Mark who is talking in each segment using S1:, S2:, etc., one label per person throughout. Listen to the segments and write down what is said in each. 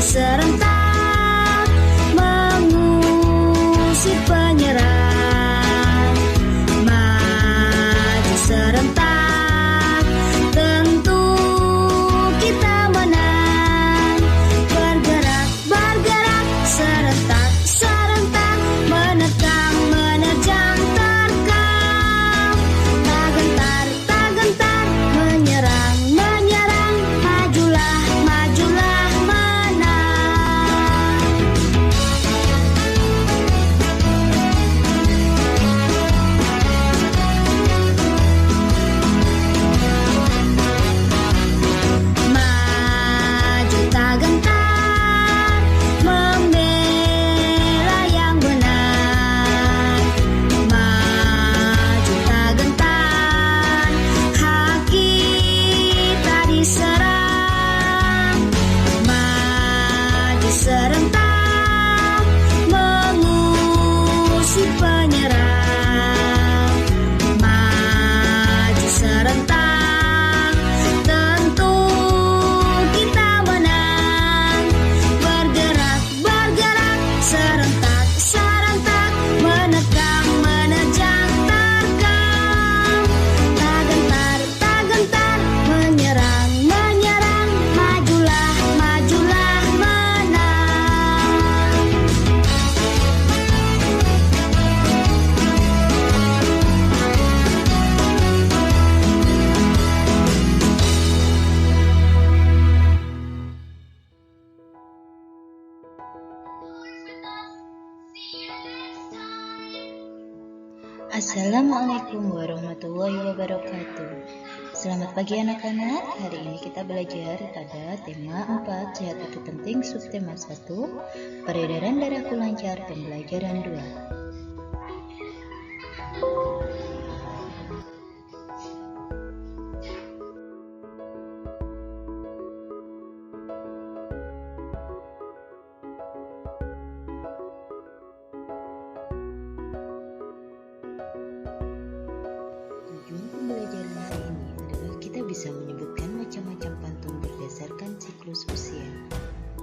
S1: Serentak mengusir penyerang, maju serentak, tentu kita menang. Bergerak, bergerak, serentak, serentak, menerkam, menerjang, terkam. Tak gentar, tak gentar, menyerang, menyerang, majulah, majulah. Serentak mengusir penyerang, maju serentak, tentu kita menang. Bergerak, bergerak, serentak, serentak, menerkam, menerjang, terkam. Tak gentar, tak gentar, menyerang, menyerang, majulah, majulah.
S2: Assalamualaikum warahmatullahi wabarakatuh. Selamat pagi anak-anak. Hari ini kita belajar pada tema 4 sehat itu penting, subtema 1 peredaran darahku lancar, pembelajaran 2. Tujuan pembelajaran hari ini adalah kita bisa menyebutkan macam-macam pantun berdasarkan siklus usia.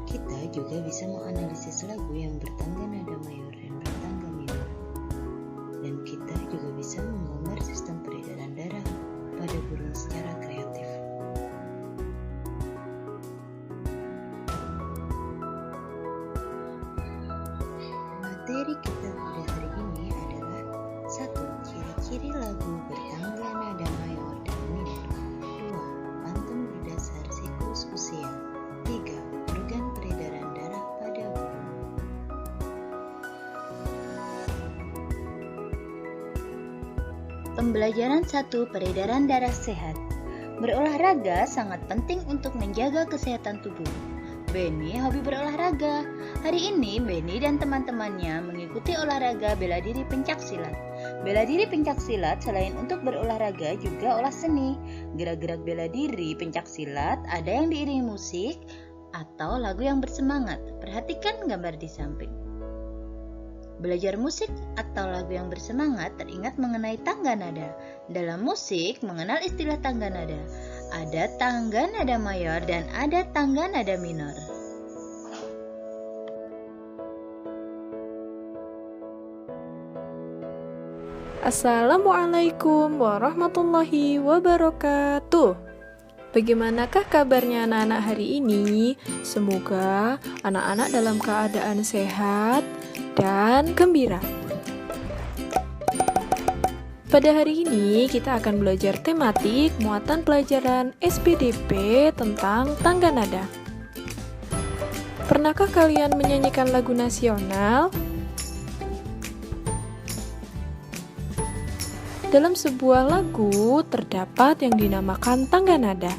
S2: Kita juga bisa menganalisis lagu yang bertangga nada mayor dan bertangga minor. Dan kita juga bisa menggambar sistem peredaran darah pada burung secara kreatif. Materi kita pada hari ini adalah 1. Ciri-ciri lagu bertangga nada mayor dan minor. 2. Pantun berdasar siklus usia. 3. Organ peredaran darah pada burung. Pembelajaran 1. Peredaran darah sehat. Berolahraga sangat penting untuk menjaga kesehatan tubuh. Benny hobi berolahraga. Hari ini Benny dan teman-temannya mengikuti olahraga bela diri pencaksilat. Bela diri pencaksilat selain untuk berolahraga juga olah seni. Gerak-gerak bela diri pencaksilat ada yang diiringi musik atau lagu yang bersemangat. Perhatikan gambar di samping. Belajar musik atau lagu yang bersemangat teringat mengenai tangga nada. Dalam musik mengenal istilah tangga nada. Ada tangga nada mayor dan ada tangga nada minor.
S3: Assalamualaikum warahmatullahi wabarakatuh. Bagaimanakah kabarnya anak-anak hari ini? Semoga anak-anak dalam keadaan sehat dan gembira. Pada hari ini kita akan belajar tematik muatan pelajaran SPDP tentang tangga nada. Pernahkah kalian menyanyikan lagu nasional? Dalam sebuah lagu terdapat yang dinamakan tangga nada.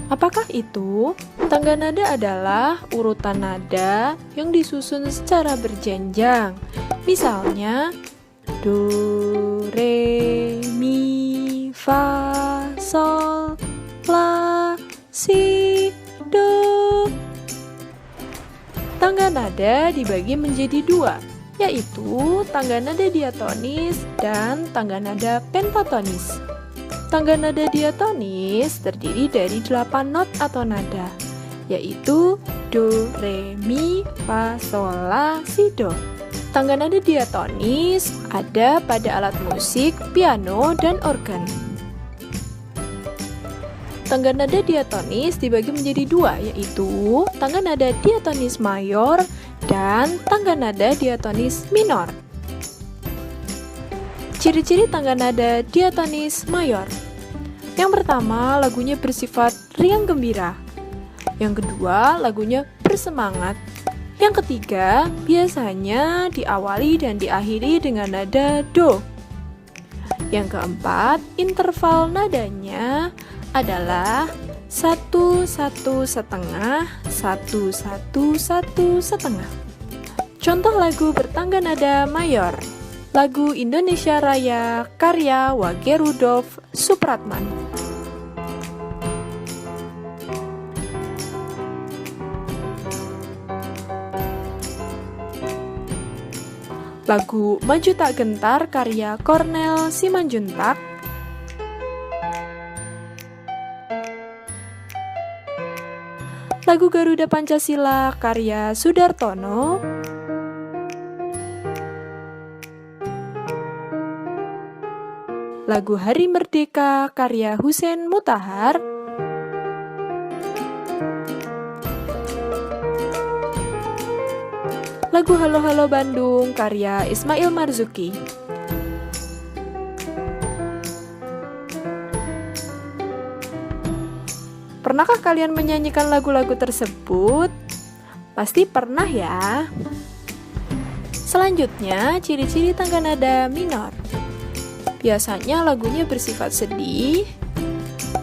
S3: Apakah itu? Tangga nada adalah urutan nada yang disusun secara berjenjang. Misalnya, do, re, mi, fa, sol, la, si, do. Tangga nada dibagi menjadi dua, yaitu tangga nada diatonis dan tangga nada pentatonis. Tangga nada diatonis terdiri dari 8 not atau nada, yaitu do, re, mi, fa, sol, la, si, do. Tangga nada diatonis ada pada alat musik, piano, dan organ. Tangga nada diatonis dibagi menjadi dua, yaitu tangga nada diatonis mayor dan tangga nada diatonis minor. Ciri-ciri tangga nada diatonis mayor. Yang pertama, lagunya bersifat riang gembira. Yang kedua, lagunya bersemangat. Yang ketiga, biasanya diawali dan diakhiri dengan nada do. Yang keempat, interval nadanya adalah 1, 1, setengah, 1, 1, 1, setengah. Contoh lagu bertangga nada mayor. Lagu Indonesia Raya karya Wage Rudolf Supratman. Lagu Maju Tak Gentar karya Cornel Simanjuntak. Lagu Garuda Pancasila karya Sudartono. Lagu Hari Merdeka karya Hussein Mutahar. Lagu Halo Halo Bandung karya Ismail Marzuki. Pernahkah kalian menyanyikan lagu-lagu tersebut? Pasti pernah ya. Selanjutnya, ciri-ciri tangga nada minor. Biasanya lagunya bersifat sedih,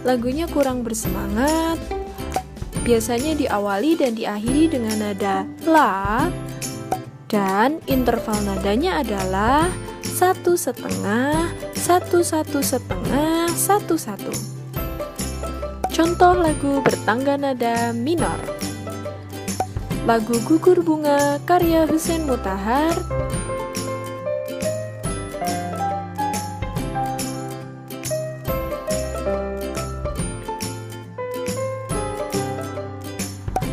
S3: lagunya kurang bersemangat, biasanya diawali dan diakhiri dengan nada la, dan interval nadanya adalah 1 setengah, 1, 1 setengah, 1, 1. Contoh lagu bertangga nada minor. Lagu Gugur Bunga karya Hussein Mutahar.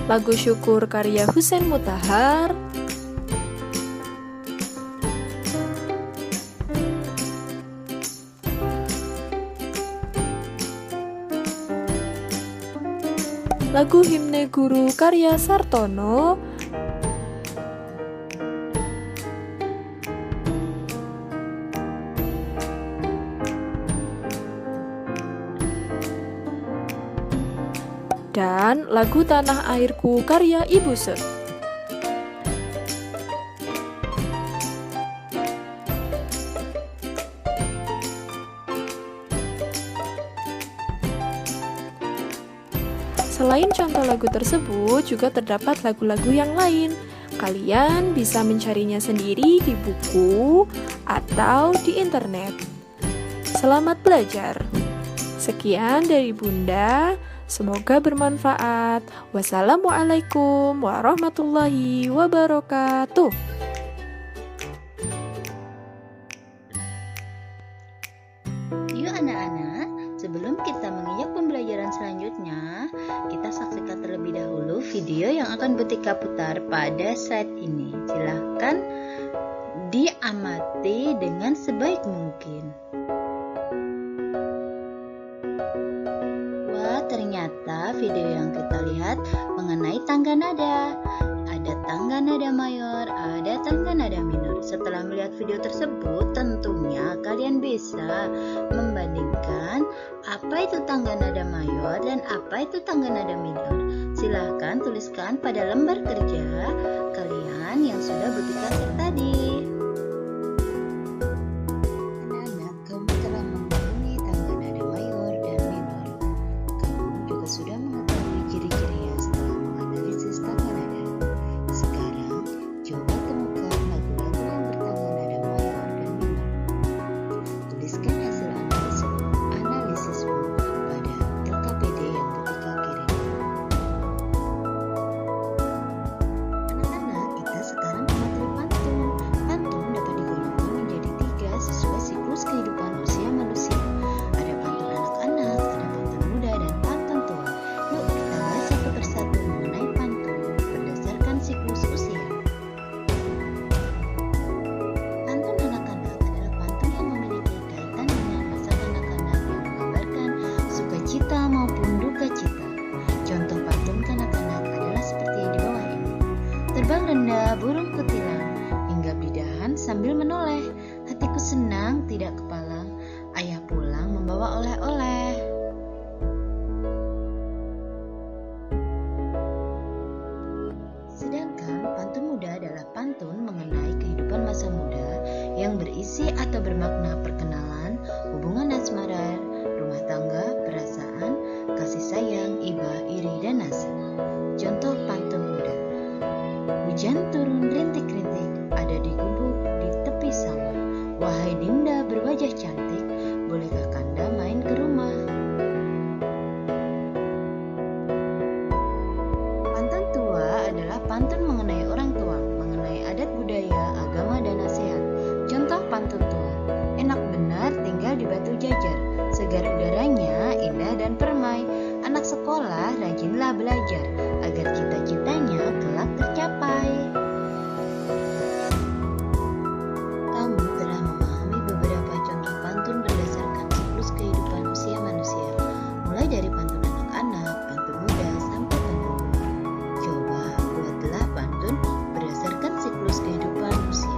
S3: Lagu Syukur karya Hussein Mutahar. Lagu Himne Guru karya Sartono. Dan lagu Tanah Airku karya Ibu Se. Selain contoh lagu tersebut, juga terdapat lagu-lagu yang lain. Kalian bisa mencarinya sendiri di buku atau di internet. Selamat belajar. Sekian dari Bunda. Semoga bermanfaat. Wassalamualaikum warahmatullahi wabarakatuh.
S2: Yuk anak-anak, sebelum kita menginjak pembelajaran selanjutnya, kita saksikan terlebih dahulu video yang akan Butika putar pada slide ini. Silahkan diamati dengan sebaik mungkin. Wah, ternyata video yang kita lihat mengenai tangga nada. Ada tangga nada mayor, ada tangga nada minor. Setelah melihat video tersebut, tentunya kalian bisa membandingkan apa itu tangga nada mayor dan apa itu tangga nada minor. Silahkan tuliskan pada lembar kerja kalian yang sudah Buti kasih tadi. Anak-anak, kamu telah memahami tangga nada mayor dan minor. Kamu juga sudah mengetahui ciri-cirinya setelah menganalisis tangga nada. Sekarang, coba temukan lagu-lagu yang bertangga nada mayor dan minor. Tuliskan hasil analisismu pada LKPD yang Butika kirim. Anak-anak, kita sekarang memateri pantun. Pantun dapat digolongkan menjadi 3 sesuai siklus kehidupan usia manusia. Ada pantun anak-anak, ada pantun muda, dan pantun tua. Yuk kita bahas satu persatu mengenai pantun berdasarkan siklus usia. Pantun anak-anak adalah pantun yang memiliki kaitan dengan masa kanak-kanak yang menggambarkan sukacita maupun duka cita. Contoh pantun kanak-kanak adalah seperti di bawah ini. Terbang rendah burung kutilang, hingga bidahan sambil menoleh. Hatiku senang tidak kepalang, ayah pulang membawa oleh-oleh. Sedangkan pantun muda adalah pantun mengenai kehidupan masa muda yang berisi atau bermakna perkenalan, hubungan asmara, rumah tangga, perasaan, kasih sayang, iba, iri, dan nasib. Contoh pantun muda. Hujan turun rintik-rintik, ada di gubuk di tepi sawah. Wahai Dinda berwajah cantik, bolehkah Kanda main ke rumah? Pantun tua adalah pantun mengenai orang tua, mengenai adat budaya, agama, dan nasihat. Contoh pantun tua. Enak benar tinggal di batu jajar, segar udaranya, indah dan permai. Anak sekolah rajinlah belajar, agar cita-citanya kelak tercapai. Kamu telah memahami beberapa contoh pantun berdasarkan siklus kehidupan usia manusia, mulai dari pantun anak-anak, pantun muda, sampai pantun tua. Coba buatlah pantun berdasarkan siklus kehidupan usia.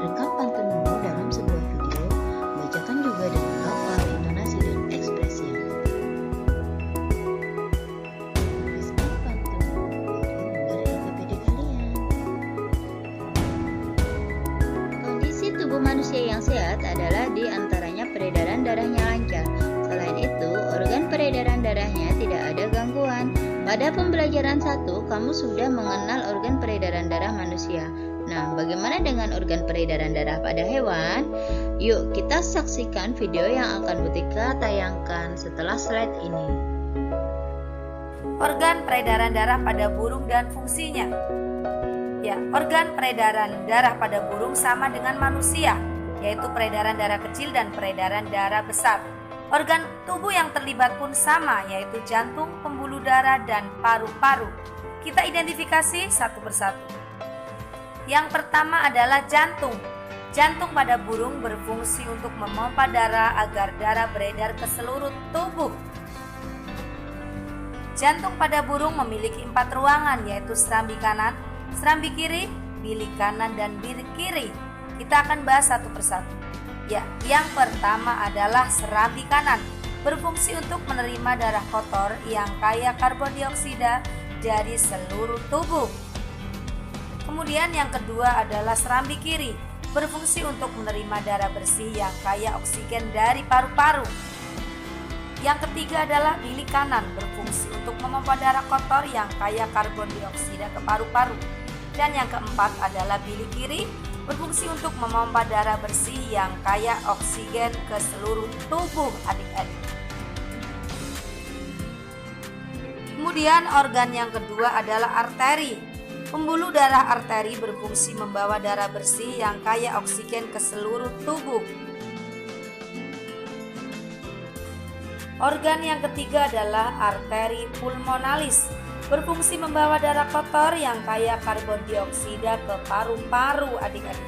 S2: Rekam pantunmu dalam sebuah video, bacakan juga dengan lafal, intonasi, dan ekspresi yang tepat. Tuliskan pantunmu dari lembar LKPD kalian. Kondisi tubuh manusia yang sehat adalah di antaranya peredaran darahnya lancar. Selain itu, organ peredaran darahnya tidak ada gangguan. Pada pembelajaran 1, kamu sudah mengenal organ peredaran darah manusia. Nah, bagaimana dengan organ peredaran darah pada hewan? Yuk, kita saksikan video yang akan Butika tayangkan setelah slide ini.
S4: Organ peredaran darah pada burung dan fungsinya. Ya, organ peredaran darah pada burung sama dengan manusia, yaitu peredaran darah kecil dan peredaran darah besar. Organ tubuh yang terlibat pun sama, yaitu jantung, pembuluh darah, dan paru-paru. Kita identifikasi satu persatu. Yang pertama adalah jantung. Jantung pada burung berfungsi untuk memompa darah agar darah beredar ke seluruh tubuh. Jantung pada burung memiliki 4 ruangan, yaitu serambi kanan, serambi kiri, bilik kanan, dan bilik kiri. Kita akan bahas satu persatu. Ya, yang pertama adalah serambi kanan, berfungsi untuk menerima darah kotor yang kaya karbon dioksida dari seluruh tubuh. Kemudian yang kedua adalah serambi kiri, berfungsi untuk menerima darah bersih yang kaya oksigen dari paru-paru. Yang ketiga adalah bilik kanan, berfungsi untuk memompa darah kotor yang kaya karbon dioksida ke paru-paru. Dan yang keempat adalah bilik kiri, berfungsi untuk memompa darah bersih yang kaya oksigen ke seluruh tubuh adik-adik. Kemudian organ yang kedua adalah arteri. Pembuluh darah arteri berfungsi membawa darah bersih yang kaya oksigen ke seluruh tubuh. Organ yang ketiga adalah arteri pulmonalis, berfungsi membawa darah kotor yang kaya karbon dioksida ke paru-paru adik-adik.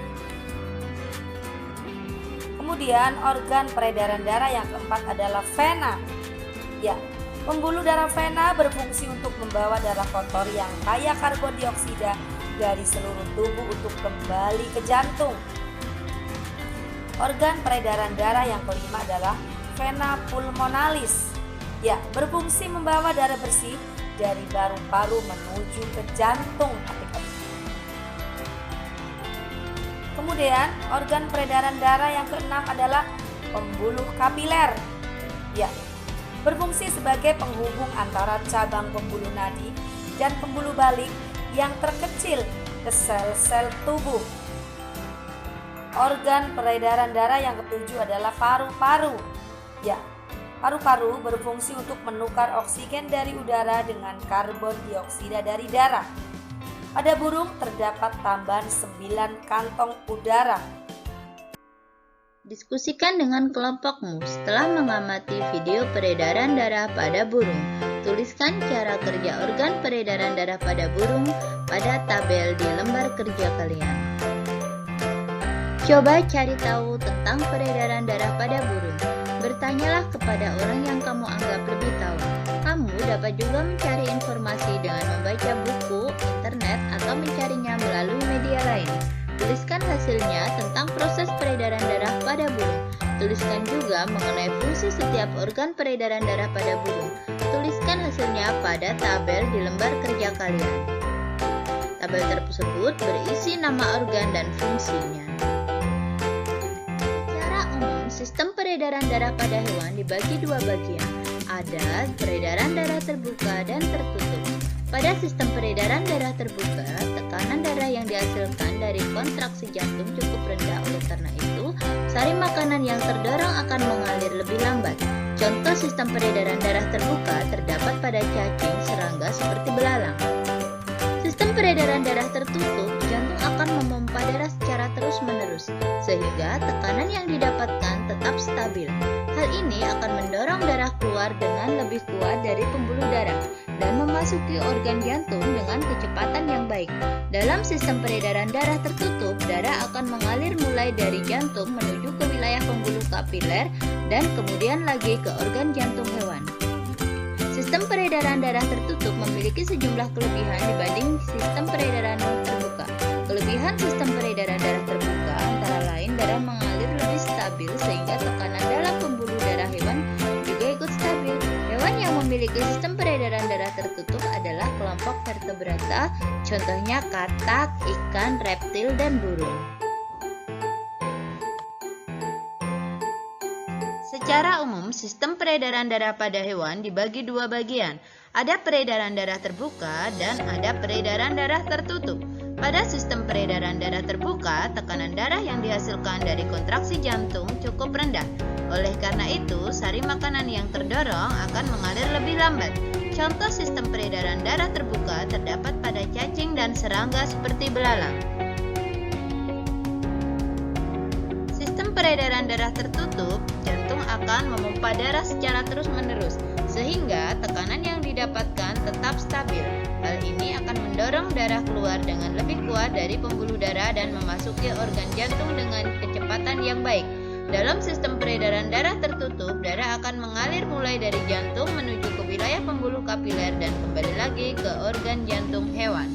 S4: Kemudian organ peredaran darah yang keempat adalah vena. Ya, Pembuluh darah vena berfungsi untuk membawa darah kotor yang kaya karbon dioksida dari seluruh tubuh untuk kembali ke jantung. Organ peredaran darah yang kelima adalah vena pulmonalis. Ya, berfungsi membawa darah bersih dari paru-paru menuju ke jantung. Kemudian, organ peredaran darah yang keenam adalah pembuluh kapiler. Ya, berfungsi sebagai penghubung antara cabang pembuluh nadi dan pembuluh balik yang terkecil ke sel-sel tubuh. Organ peredaran darah yang ketujuh adalah paru-paru. Ya, paru-paru berfungsi untuk menukar oksigen dari udara dengan karbon dioksida dari darah. Pada burung terdapat tambahan 9 kantong udara.
S2: Diskusikan dengan kelompokmu setelah mengamati video peredaran darah pada burung. Tuliskan cara kerja organ peredaran darah pada burung pada tabel di lembar kerja kalian. Coba cari tahu tentang peredaran darah pada burung. Bertanyalah kepada orang yang kamu anggap lebih tahu. Kamu dapat juga mencari informasi dengan membaca buku, internet, atau mencarinya melalui media lain. Tuliskan hasilnya tentang proses peredaran darah pada burung. Tuliskan juga mengenai fungsi setiap organ peredaran darah pada burung. Tuliskan hasilnya pada tabel di lembar kerja kalian. Tabel tersebut berisi nama organ dan fungsinya. Secara umum, sistem peredaran darah pada hewan dibagi dua bagian. Ada peredaran darah terbuka dan tertutup. Pada sistem peredaran darah terbuka, tekanan darah yang dihasilkan dari kontraksi jantung cukup rendah. Oleh karena itu, sari makanan yang terdorong akan mengalir lebih lambat. Contoh sistem peredaran darah terbuka terdapat pada cacing, serangga seperti belalang. Sistem peredaran darah tertutup, jantung akan memompa darah secara terus-menerus, sehingga tekanan yang didapatkan tetap stabil. Hal ini akan mendorong darah keluar dengan lebih kuat dari pembuluh darah dan memasuki organ jantung dengan kecepatan yang baik. Dalam sistem peredaran darah tertutup, darah akan mengalir mulai dari jantung menuju ke wilayah pembuluh kapiler dan kemudian lagi ke organ jantung hewan. Sistem peredaran darah tertutup memiliki sejumlah kelebihan dibanding sistem peredaran terbuka. Kelebihan sistem peredaran darah terbuka antara lain darah mengalir lebih stabil sehingga tekanan dalam pembuluh darah hewan juga ikut stabil. Hewan yang memiliki sistem peredaran darah tertutup adalah kelompok vertebrata, contohnya katak, ikan, reptil, dan burung. Secara umum, sistem peredaran darah pada hewan dibagi dua bagian. Ada peredaran darah terbuka dan ada peredaran darah tertutup. Pada sistem peredaran darah terbuka, tekanan darah yang dihasilkan dari kontraksi jantung cukup rendah. Oleh karena itu, sari makanan yang terdorong akan mengalir lebih lambat. Contoh sistem peredaran darah terbuka terdapat pada cacing dan serangga seperti belalang. Sistem peredaran darah tertutup, jantung akan memompa darah secara terus-menerus, sehingga tekanan yang didapatkan tetap stabil. Hal ini akan mendorong darah keluar dengan lebih kuat dari pembuluh darah dan memasuki organ jantung dengan kecepatan yang baik. Dalam sistem peredaran darah tertutup, darah akan mengalir mulai dari jantung menuju ke wilayah pembuluh kapiler dan kembali lagi ke organ jantung hewan.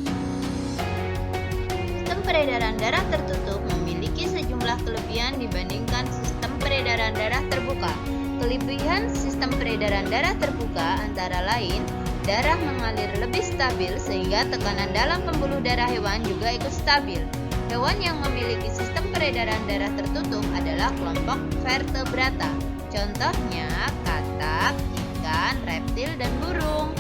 S2: Sistem peredaran darah tertutup memiliki sejumlah kelebihan dibandingkan sistem peredaran darah terbuka. Kelebihan sistem peredaran darah terbuka antara lain, darah mengalir lebih stabil sehingga tekanan dalam pembuluh darah hewan juga ikut stabil. Hewan yang memiliki sistem peredaran darah tertutup adalah kelompok vertebrata. Contohnya katak, ikan, reptil, dan burung.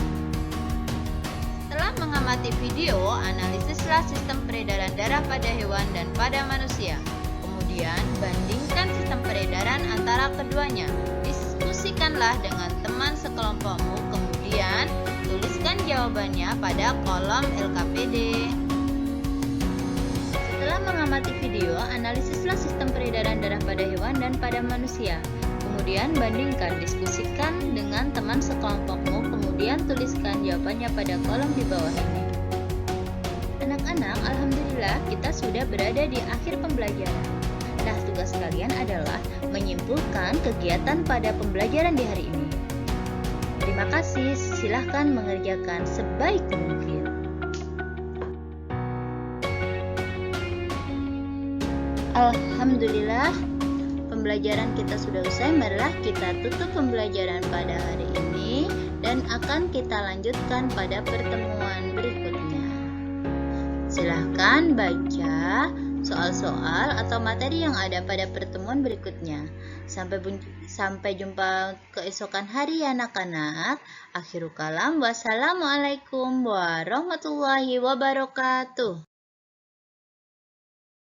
S2: Setelah mengamati video, analisislah sistem peredaran darah pada hewan dan pada manusia. Kemudian, bandingkan sistem peredaran antara keduanya. Diskusikanlah dengan teman sekelompokmu, kemudian tuliskan jawabannya pada kolom LKPD. Setelah mengamati video, analisislah sistem peredaran darah pada hewan dan pada manusia. Kemudian bandingkan, diskusikan dengan teman sekelompokmu, kemudian tuliskan jawabannya pada kolom di bawah ini. Anak-anak, alhamdulillah kita sudah berada di akhir pembelajaran. Nah, tugas kalian adalah menyimpulkan kegiatan pada pembelajaran di hari ini. Terima Terima kasih, silahkan mengerjakan sebaik mungkin. Alhamdulillah, pembelajaran kita sudah usai. Marilah kita tutup pembelajaran pada hari ini dan akan kita lanjutkan pada pertemuan berikutnya. Silahkan baca soal-soal atau materi yang ada pada pertemuan berikutnya. Sampai jumpa keesokan hari ya anak-anak. Akhirul kalam, wassalamualaikum warahmatullahi wabarakatuh.